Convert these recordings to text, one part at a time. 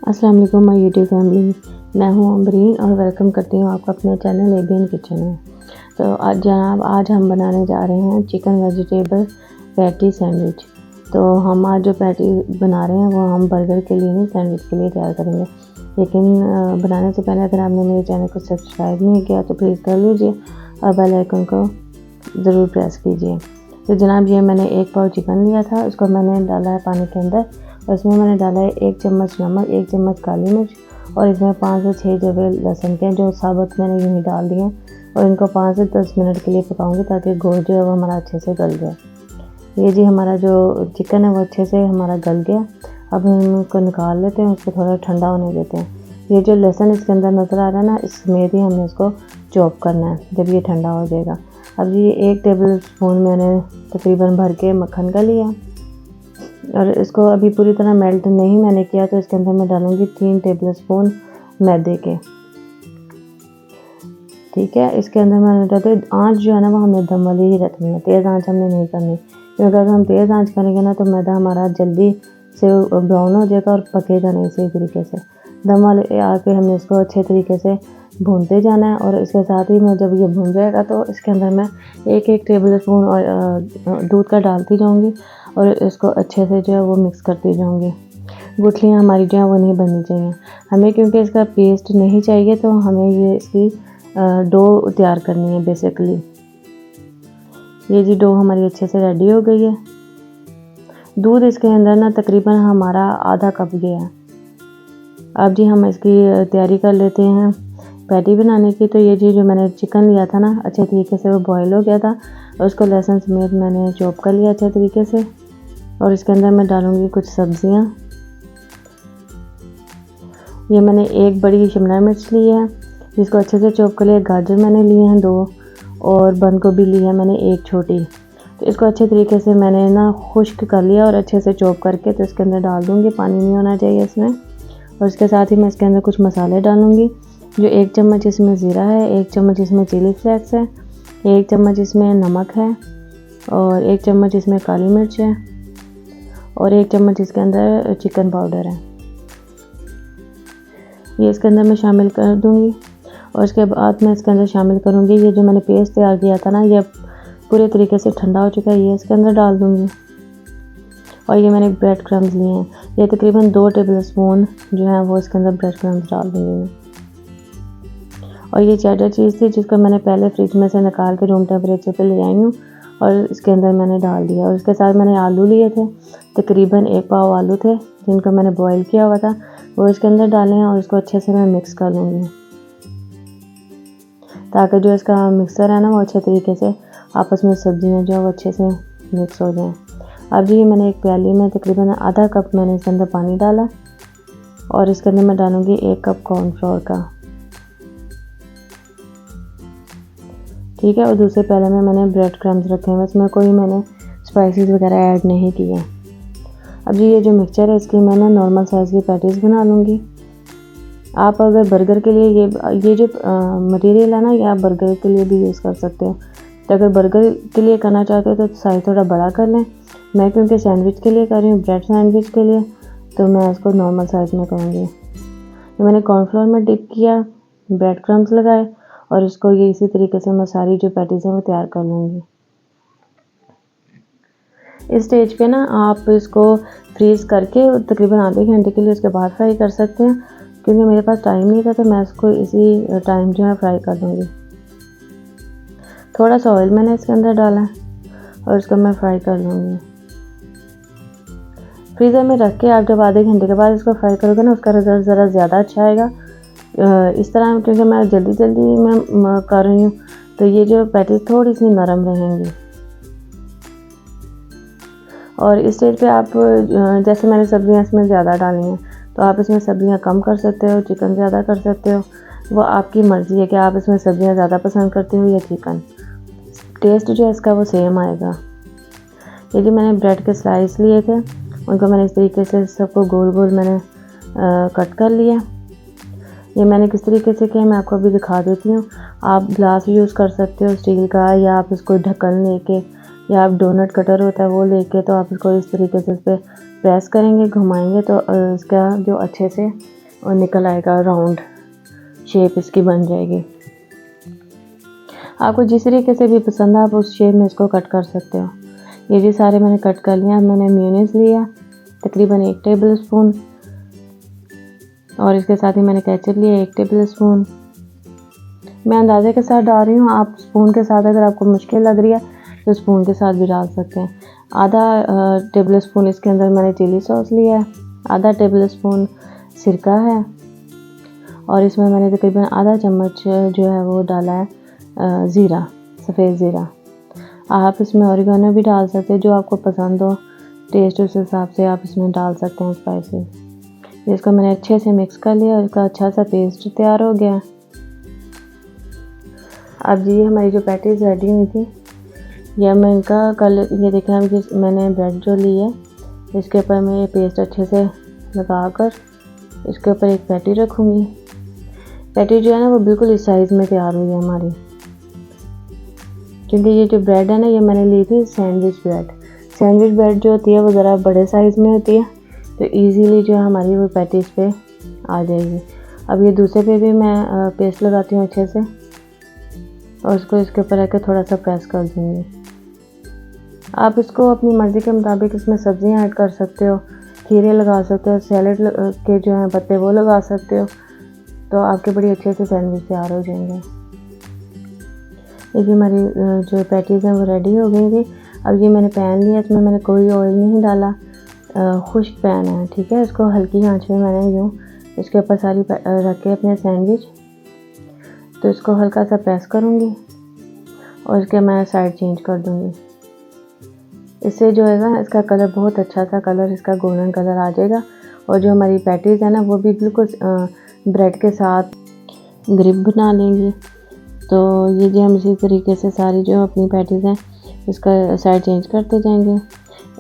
अस्सलाम वालेकुम my YouTube family. मैं हूं अमरीन और वेलकम करती हूं आपका अपने चैनल एबियन किचन में। तो आज हम बनाने जा रहे हैं चिकन वेजिटेबल पैटी सैंडविच। तो हम आज जो पैटी बना रहे हैं वो हम बर्गर के लिए नहीं, सैंडविच के लिए तैयार करेंगे। लेकिन बनाने से पहले अगर आपने मेरे चैनल को सब्सक्राइब नहीं किया तो प्लीज़ कर लीजिए और बेल आइकन को ज़रूर प्रेस कीजिए। तो जनाब, ये मैंने 1 पाव चिकन लिया था, उसको मैंने डाला है पानी के अंदर। उसमें मैंने डाला है 1 चम्मच नमक, 1 चम्मच काली मिर्च और इसमें 5 से 6 जवे लहसुन के जो साबुत मैंने यूँ ही डाल दिए और इनको 5 से 10 मिनट के लिए पकाऊंगी ताकि गोश्त जो है वो हमारा अच्छे से गल जाए। ये जी हमारा जो चिकन है वो अच्छे से हमारा गल गया। अब हम इसको निकाल लेते हैं, उसको थोड़ा ठंडा होने देते हैं। ये जो लहसुन इसके अंदर नज़र आ रहा है ना, इसमें भी हमने इसको चॉप करना है जब ये ठंडा हो जाएगा। अब ये 1 टेबल स्पून मैंने तकरीबन भर के मक्खन का लिया और इसको अभी पूरी तरह मेल्ट नहीं मैंने किया, तो इसके अंदर मैं डालूंगी 3 टेबल स्पून मैदे के। ठीक है, इसके अंदर मैंने डाले आँच जो है ना वो हमें दम वाली ही रखनी है, तेज़ आँच हमने नहीं करनी, क्योंकि अगर हम तेज़ आँच करेंगे ना तो मैदा हमारा जल्दी से ब्राउन हो जाएगा और पकेगा नहीं सही तरीके से। दम वाले आग पे हमने इसको अच्छे तरीके से भूनते जाना है और इसके साथ ही मैं जब ये भून जाएगा तो इसके अंदर मैं 1-1 टेबल स्पून और दूध का डालती जाऊंगी और इसको अच्छे से जो है वो मिक्स करती जाऊंगी। गुठलियाँ हमारी जो है वो नहीं बननी चाहिए हमें, क्योंकि इसका पेस्ट नहीं चाहिए, तो हमें ये इसकी डो तैयार करनी है बेसिकली। ये जी डो हमारी अच्छे से रेडी हो गई है। दूध इसके अंदर ना तकरीबन हमारा आधा कप गया है। अब जी हम इसकी तैयारी कर लेते हैं पैटी बनाने की। तो ये जी जो मैंने चिकन लिया था ना, अच्छे तरीके से वो बॉयल हो गया था और उसको लहसुन समेत मैंने चॉप कर लिया अच्छे तरीके से और इसके अंदर मैं डालूंगी कुछ सब्जियां। ये मैंने 1 बड़ी शिमला मिर्च ली है जिसको अच्छे से चॉप कर लिया। गाजर मैंने लिए हैं 2 और बंद गोभी ली है मैंने 1 छोटी। तो इसको अच्छे तरीके से मैंने ना खुश्क कर लिया और अच्छे से चॉप करके तो इसके अंदर डाल दूँगी। पानी नहीं होना चाहिए इसमें। और इसके साथ ही मैं इसके अंदर कुछ मसाले डालूँगी। जो 1 चम्मच इसमें ज़ीरा है, 1 चम्मच इसमें चिली फ्लेक्स है, 1 चम्मच इसमें नमक है और 1 चम्मच इसमें काली मिर्च है और 1 चम्मच इसके अंदर चिकन पाउडर है। ये इसके अंदर मैं शामिल कर दूँगी और इसके बाद मैं इसके अंदर शामिल करूँगी ये जो मैंने पेस्ट तैयार किया था ना, ये पूरे तरीके से ठंडा हो चुका है, ये इसके अंदर डाल दूँगी। और ये मैंने ब्रेड क्रम्स लिए हैं, ये तकरीबन 2 टेबल स्पून जो है वो इसके अंदर ब्रेड क्रम्स डाल दूँगी मैं। और ये चेडर चीज़ थी जिसको मैंने पहले फ्रिज में से निकाल के रूम टेम्परेचर पे ले आई हूँ और इसके अंदर मैंने डाल दिया। और इसके साथ मैंने आलू लिए थे, तकरीबन 1 पाव आलू थे जिनको मैंने बॉईल किया हुआ था, वो इसके अंदर डाले हैं और इसको अच्छे से मैं मिक्स कर लूँगी ताकि जो इसका मिक्सर है ना वो अच्छे तरीके से आपस में सब्जियाँ जो है वो अच्छे से मिक्स हो जाएँ। अब जी मैंने एक प्याली में तकरीबन आधा कप मैंने इसके अंदर पानी डाला और इसके अंदर मैं डालूँगी 1 कप कॉर्नफ्लोर का। ठीक है, और दूसरे प्याले में मैंने ब्रेड क्रम्स रखे हैं, इसमें कोई मैंने स्पाइसेस वगैरह ऐड नहीं किए। अब जी ये जो मिक्सचर है इसकी मैं ना नॉर्मल साइज़ की पैटीज़ बना लूँगी। आप अगर बर्गर के लिए ये जो मटेरियल है ना, ये आप बर्गर के लिए भी यूज़ कर सकते हो। तो अगर बर्गर के लिए करना चाहते हो तो साइज़ थोड़ा बड़ा कर लें। मैं क्योंकि सैंडविच के लिए कर रही हूँ, ब्रेड सैंडविच के लिए, तो मैं इसको नॉर्मल साइज़ में करूँगी। तो मैंने कॉर्नफ्लोर में डिप किया, ब्रेड क्रम्स लगाए और इसको ये इसी तरीके से मैं सारी जो पैटीज़ हैं वो तैयार कर लूँगी। इस स्टेज पे ना आप इसको फ्रीज़ करके तकरीबन आधे घंटे के लिए उसके बाद फ्राई कर सकते हैं, क्योंकि मेरे पास टाइम नहीं था तो मैं इसको इसी टाइम जो है फ्राई कर दूँगी। थोड़ा सा ऑयल मैंने इसके अंदर डाला है और इसको मैं फ्राई कर लूँगी। फ्रीज़र में रख के आप जब आधे घंटे के बाद इसको फ्राई करोगे ना, उसका रिज़ल्ट ज़रा ज़्यादा अच्छा आएगा। इस तरह क्योंकि मैं जल्दी मैं कर रही हूँ तो ये जो पैटीज़ थोड़ी सी नरम रहेंगी। और इस स्टेज पे आप जैसे मैंने सब्जियाँ इसमें ज़्यादा डाली हैं तो आप इसमें सब्जियाँ कम कर सकते हो, चिकन ज़्यादा कर सकते हो, वो आपकी मर्ज़ी है कि आप इसमें सब्जियाँ ज़्यादा पसंद करते हो या चिकन। टेस्ट जो है इसका वो सेम आएगा। ये जो मैंने ब्रेड के स्लाइस लिए थे उनको मैंने इस तरीके से सबको गोल गोल मैंने कट कर लिया। ये मैंने किस तरीके से किया मैं आपको अभी दिखा देती हूँ। आप ग्लास यूज़ कर सकते हो स्टील का, या आप इसको ढक्कन लेके, या आप डोनट कटर होता है वो लेके, तो आप इसको इस तरीके से इस पर प्रेस करेंगे, घुमाएंगे तो इसका जो अच्छे से निकल आएगा, राउंड शेप इसकी बन जाएगी। आपको जिस तरीके से भी पसंद है आप उस शेप में इसको कट कर सकते हो। ये भी सारे मैंने कट कर लिया। मैंने मेयोनीज लिया तकरीबन 1 टेबल स्पून और इसके साथ ही मैंने केचप लिया 1 टेबल स्पून। मैं अंदाजे के साथ डाल रही हूँ, आप स्पून के साथ अगर आपको मुश्किल लग रही है तो स्पून के साथ भी डाल सकते हैं। आधा टेबल स्पून इसके अंदर मैंने चिली सॉस लिया है, आधा टेबल स्पून सिरका है और इसमें मैंने तकरीबन आधा चम्मच जो है वो डाला है ज़ीरा, सफ़ेद ज़ीरा। आप इसमें ऑरिगेनो भी डाल सकते हैं, जो आपको पसंद हो टेस्ट उस हिसाब से आप इसमें डाल सकते हैं स्पाइसेस। इसको मैंने अच्छे से मिक्स कर लिया और इसका अच्छा सा पेस्ट तैयार हो गया। अब जी हमारी जो पैटीज रेडी हुई थी, या मैं इनका कलर ये देखें, अब मैंने ब्रेड जो ली है इसके ऊपर मैं ये पेस्ट अच्छे से लगा कर इसके ऊपर एक पैटी रखूँगी। पैटी जो है ना वो बिल्कुल इस साइज़ में तैयार हुई है हमारी, क्योंकि ये जो ब्रेड है ना ये मैंने ली थी सैंडविच ब्रेड। सैंडविच ब्रेड जो होती है वो ज़रा बड़े साइज़ में होती है, तो इजीली जो है हमारी वो पैटीज पे आ जाएगी। अब ये दूसरे पे भी मैं पेस्ट लगाती हूँ अच्छे से और उसको इसके ऊपर रख के थोड़ा सा प्रेस कर दूँगी। आप इसको अपनी मर्ज़ी के मुताबिक इसमें सब्ज़ियाँ ऐड कर सकते हो, खीरे लगा सकते हो, सैलेड के जो हैं पत्ते वो लगा सकते हो, तो आपके बड़ी अच्छे से सैंडविच तैयार हो जाएंगे। ये हमारी जो पैटीज़ हैं वो रेडी हो गई थी। अब ये मैंने पैन लिया, इसमें मैंने कोई ऑयल नहीं डाला, खुश्क पैन है, ठीक है। इसको हल्की आंच में मैंने यूँ इसके ऊपर सारी रख के अपने सैंडविच, तो इसको हल्का सा प्रेस करूँगी और इसके मैं साइड चेंज कर दूँगी। इससे जो है ना इसका कलर बहुत अच्छा सा कलर, इसका गोल्डन कलर आ जाएगा और जो हमारी पैटीज़ है ना वो भी बिल्कुल ब्रेड के साथ ग्रिप बना लेंगी। तो ये जो हम इसी तरीके से सारी जो अपनी पैटीज़ हैं इसका साइड चेंज करते जाएंगे।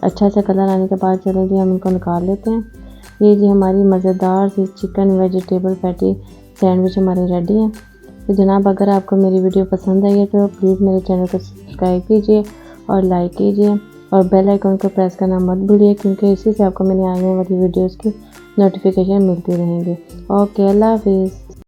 अच्छा सा कलर आने के बाद चले जी हम इनको निकाल लेते हैं। ये जी हमारी मज़ेदार सी चिकन वेजिटेबल पैटी सैंडविच हमारे रेडी हैं। तो जनाब अगर आपको मेरी वीडियो पसंद आई है तो प्लीज़ मेरे चैनल को सब्सक्राइब कीजिए और लाइक कीजिए और बेल आइकन को प्रेस करना मत भूलिए, क्योंकि इसी से आपको मेरी आने वाली वीडियोज़ की नोटिफिकेशन मिलती रहेंगी। ओके, अल्लाह हाफिज़।